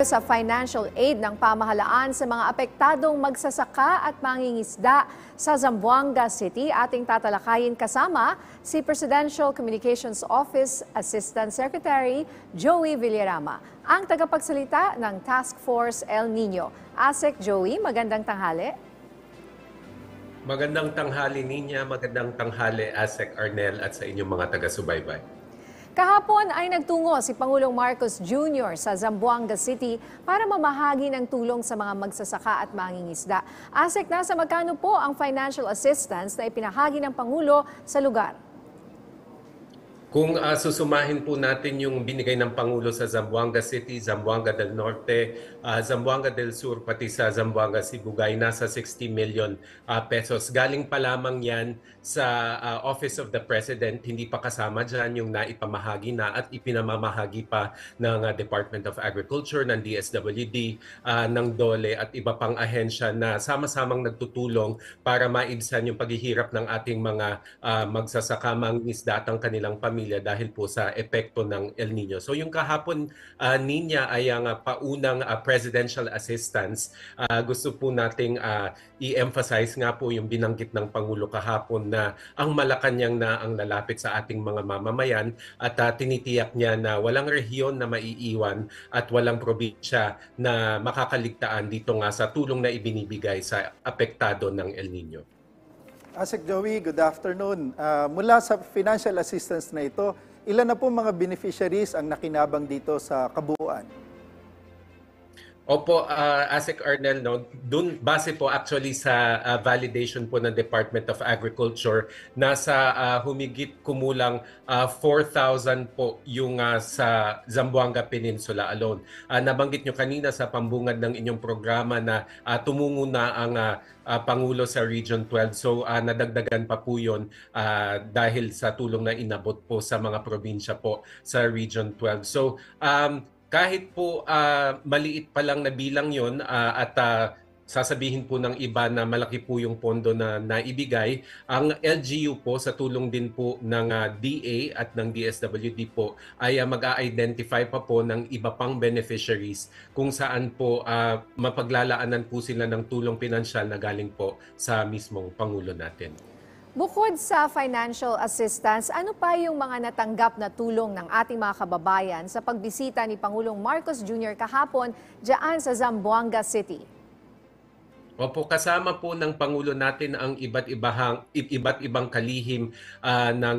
Sa financial aid ng pamahalaan sa mga apektadong magsasaka at mangingisda sa Zamboanga City, ating tatalakayin kasama si Presidential Communications Office Assistant Secretary Joey Villarama, ang tagapagsalita ng Task Force El Nino. ASEC Joey, magandang tanghali. Magandang tanghali Ninya, magandang tanghali ASEC Arnel at sa inyong mga taga-subaybay. Kahapon ay nagtungo si Pangulong Marcos Jr. sa Zamboanga City para mamahagi ng tulong sa mga magsasaka at mangingisda. ASEC, nasa magkano po ang financial assistance na ipinahagi ng Pangulo sa lugar? Kung susumahin po natin yung binigay ng Pangulo sa Zamboanga City, Zamboanga del Norte, Zamboanga del Sur, pati sa Zamboanga Sibugay, nasa 60 million pesos. Galing pa lamang yan sa Office of the President, hindi pa kasama dyan yung naipamahagi na at ipinamamahagi pa ng Department of Agriculture, ng DSWD, ng DOLE at iba pang ahensya na sama-samang nagtutulong para maibsan yung paghihirap ng ating mga magsasaka, mangingisda at ang kanilang pamilya dahil po sa epekto ng El Nino. So yung kahapon, Ninya, ay ang paunang presidential assistance. Gusto po nating i-emphasize nga po yung binanggit ng Pangulo kahapon na ang Malacanang na ang lalapit sa ating mga mamamayan at tinitiyak niya na walang rehiyon na maiiwan at walang probinsya na makakaligtaan dito nga sa tulong na ibinibigay sa apektado ng El Nino. ASEC Joey, good afternoon. Mula sa financial assistance na ito, ilan na po mga beneficiaries ang nakinabang dito sa kabuuan? Opo, ASEC Arnel, no, dun base po actually sa validation po ng Department of Agriculture, nasa humigit kumulang 4,000 po yung sa Zamboanga Peninsula alone. Nabanggit nyo kanina sa pambungad ng inyong programa na tumungo na ang Pangulo sa Region 12. So nadagdagan pa po yun dahil sa tulong na inabot po sa mga probinsya po sa Region 12. So kahit po maliit pa lang na bilang yon at sasabihin po ng iba na malaki po yung pondo na naibigay, ang LGU po sa tulong din po ng DA at ng DSWD po ay mag-a-identify pa po ng iba pang beneficiaries kung saan po mapaglalaanan po sila ng tulong pinansyal na galing po sa mismong Pangulo natin. Bukod sa financial assistance, ano pa yung mga natanggap na tulong ng ating mga kababayan sa pagbisita ni Pangulong Marcos Jr. kahapon diyan sa Zamboanga City? Opo, kasama po ng Pangulo natin ang iba't ibang kalihim ng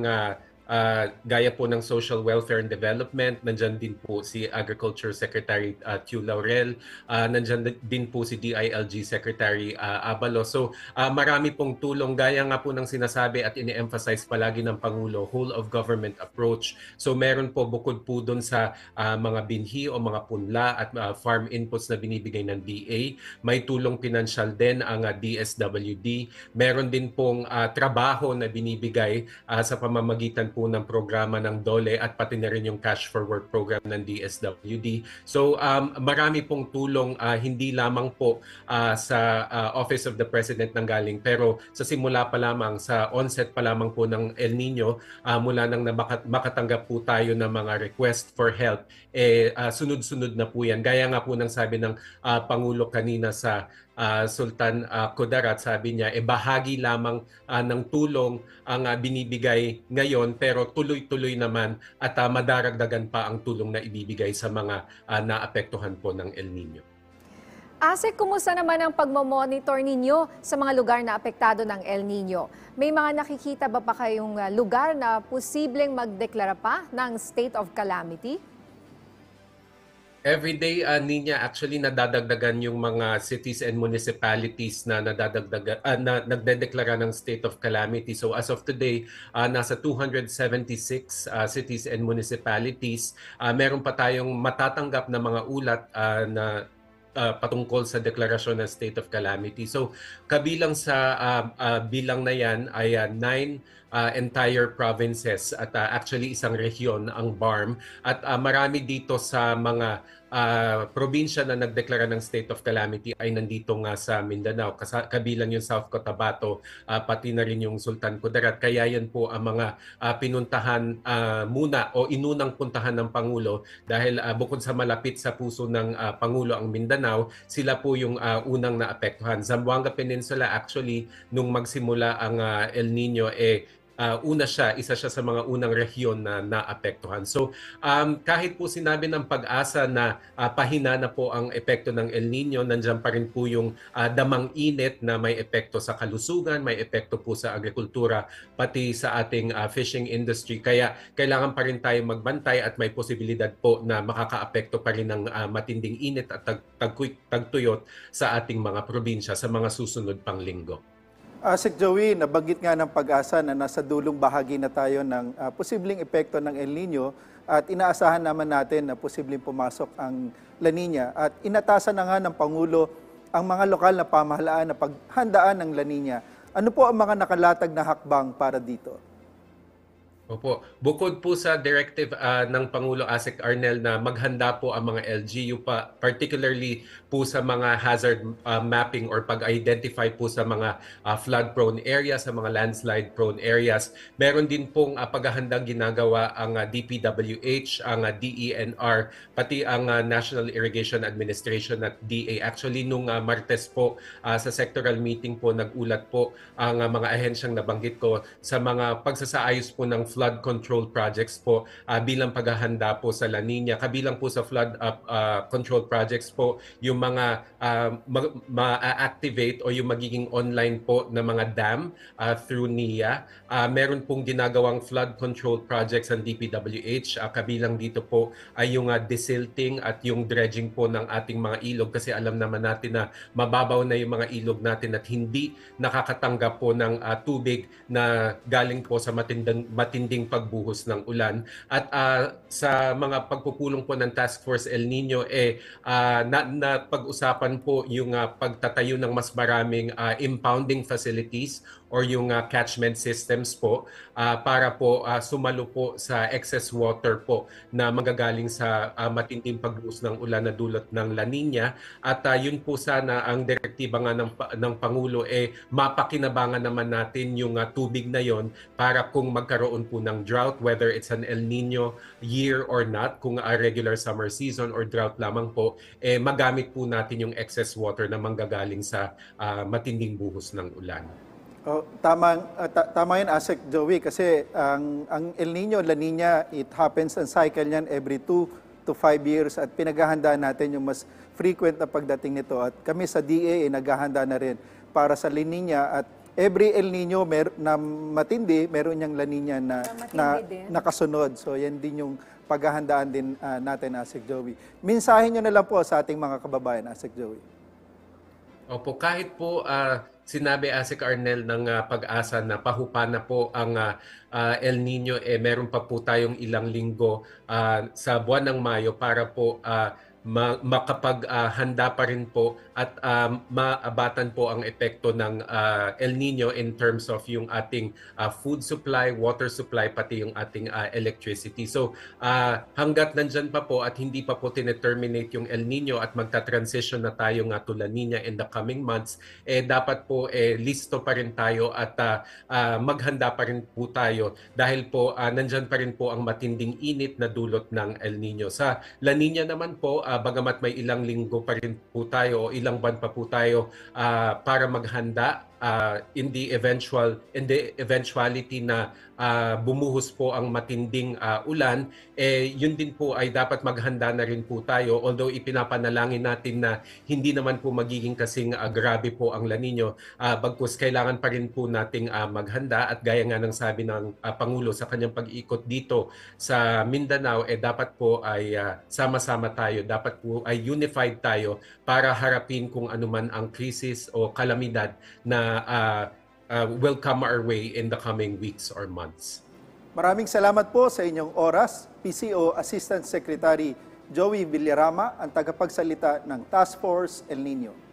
gaya po ng Social Welfare and Development. Nandyan din po si Agriculture Secretary Tiu Laurel. Nandyan din po si DILG Secretary Abalos. So marami pong tulong. Gaya nga po ng sinasabi at ini-emphasize palagi ng Pangulo, whole of government approach. So meron po bukod po dun sa mga binhi o mga punla at farm inputs na binibigay ng DA. May tulong pinansyal din ang DSWD. Meron din pong trabaho na binibigay sa pamamagitan po ng programa ng DOLE at pati na rin yung Cash for Work program ng DSWD. So marami pong tulong hindi lamang po sa Office of the President nang galing, pero sa simula pa lamang, sa onset pa lamang po ng El Nino, mula nang makatanggap po tayo ng mga request for help, sunod-sunod na po yan. Gaya nga po ng sabi ng Pangulo kanina sa Sultan Kudarat, sabi niya, bahagi lamang ng tulong ang binibigay ngayon pero tuloy-tuloy naman at madaragdagan pa ang tulong na ibibigay sa mga naapektuhan po ng El Nino. ASEC, kumusta naman ang pagmamonitor ninyo sa mga lugar na apektado ng El Nino? May mga nakikita ba pa kayong lugar na posibleng magdeklara pa ng state of calamity? Every day, Ninya, actually nadadagdagan yung mga cities and municipalities na nagdedeklara ng state of calamity. So as of today, nasa 276 cities and municipalities. Meron pa tayong matatanggap na mga ulat na patungkol sa deklarasyon ng state of calamity. So kabilang sa bilang na yan ay 9 entire provinces at actually isang rehiyon ang BARM at marami dito sa mga probinsya na nagdeklara ng state of calamity ay nandito nga sa Mindanao. Kabilang yung South Cotabato, pati na rin yung Sultan Kudarat. Kaya yan po ang mga pinuntahan muna o inunang puntahan ng Pangulo dahil bukod sa malapit sa puso ng Pangulo ang Mindanao, sila po yung unang naapektuhan. Zamboanga Peninsula actually, nung magsimula ang El Nino, isa siya sa mga unang rehiyon na naapektuhan. So kahit po sinabi ng Pag-asa na pahina na po ang epekto ng El Nino, nandiyan pa rin po yung damang init na may epekto sa kalusugan, may epekto po sa agrikultura, pati sa ating fishing industry. Kaya kailangan pa rin tayo magbantay at may posibilidad po na makakaapekto pa rin ng matinding init at tagtuyot sa ating mga probinsya sa mga susunod pang linggo. Sec Joey, nabanggit nga ng Pag-asa na nasa dulong bahagi na tayo ng posibleng epekto ng El Nino at inaasahan naman natin na posibleng pumasok ang La Nina at inatasan na nga ng Pangulo ang mga lokal na pamahalaan na paghandaan ng La Nina. Ano po ang mga nakalatag na hakbang para dito? Opo. Bukod po sa directive ng Pangulo Asik Arnel na maghanda po ang mga LGU particularly po sa mga hazard mapping or pag-identify po sa mga flood-prone areas, sa mga landslide-prone areas. Meron din pong paghahandang ginagawa ang DPWH, ang DENR, pati ang National Irrigation Administration at DA. Actually, nung Martes po sa sectoral meeting po, nag-ulat po ang mga ahensyang nabanggit ko sa mga pagsasaayos po ng flood control projects po bilang paghahanda po sa La Nina. Kabilang po sa flood control projects po yung mga ma-activate o yung magiging online po na mga dam through NIA. Meron pong ginagawang flood control projects ang DPWH. Kabilang dito po ay yung desilting at yung dredging po ng ating mga ilog kasi alam naman natin na mababaw na yung mga ilog natin at hindi nakakatanggap po ng tubig na galing po sa matinding pagbuhos ng ulan. At sa mga pagpupulong po ng Task Force El Nino, pag-usapan po yung pagtatayo ng mas maraming impounding facilities or yung catchment systems po para po sumalo po sa excess water po na magagaling sa matinding pagbuhos ng ulan na dulot ng La Nina. At yun po sana ang direktiba nga ng Pangulo mapakinabangan naman natin yung tubig na yon para kung magkaroon po ng drought, whether it's an El Nino year or not, kung regular summer season or drought lamang po, magamit po natin yung excess water na manggagaling sa matinding buhos ng ulan. Tama yun, Asek Joey, kasi ang El Nino, La Nina, it happens ang cycle niyan every 2 to 5 years at pinaghahandaan natin yung mas frequent na pagdating nito. At kami sa DA naghahanda na rin para sa La Nina at every El Nino na matindi, meron niyang La Nina na nakasunod. So yan din yung paghahandaan din natin, Asek Joey. Mensahe nyo na lang po sa ating mga kababayan, Asek Joey. Opo, kahit po sinabi Asik Arnel ng Pag-asa na pahupa na po ang El Nino, meron pa po tayong ilang linggo sa buwan ng Mayo para po makapaghanda pa rin po at maabatan po ang epekto ng El Nino in terms of yung ating food supply, water supply, pati yung ating electricity. So hanggat nandyan pa po at hindi pa po tineterminate yung El Nino at magta-transition na tayo nga to La Nina in the coming months, dapat po listo pa rin tayo at maghanda pa rin po tayo dahil po nandyan pa rin po ang matinding init na dulot ng El Nino. Sa La Nina naman po, bagamat may ilang linggo pa rin po tayo o ilang buwan pa po tayo para maghanda in the eventuality na bumuhos po ang matinding ulan, yun din po ay dapat maghanda na rin po tayo. Although ipinapanalangin natin na hindi naman po magiging kasing grabe po ang La Nina, bagkus kailangan pa rin po nating maghanda at gaya nga ng sabi ng Pangulo sa kanyang pag-ikot dito sa Mindanao, dapat po ay sama-sama tayo, dapat po ay unified tayo para harapin kung anuman ang krisis o kalamidad na will come our way in the coming weeks or months. Maraming salamat po sa inyong oras, PCO Assistant Secretary Joey Villarama, ang tagapagsalita ng Task Force El Nino.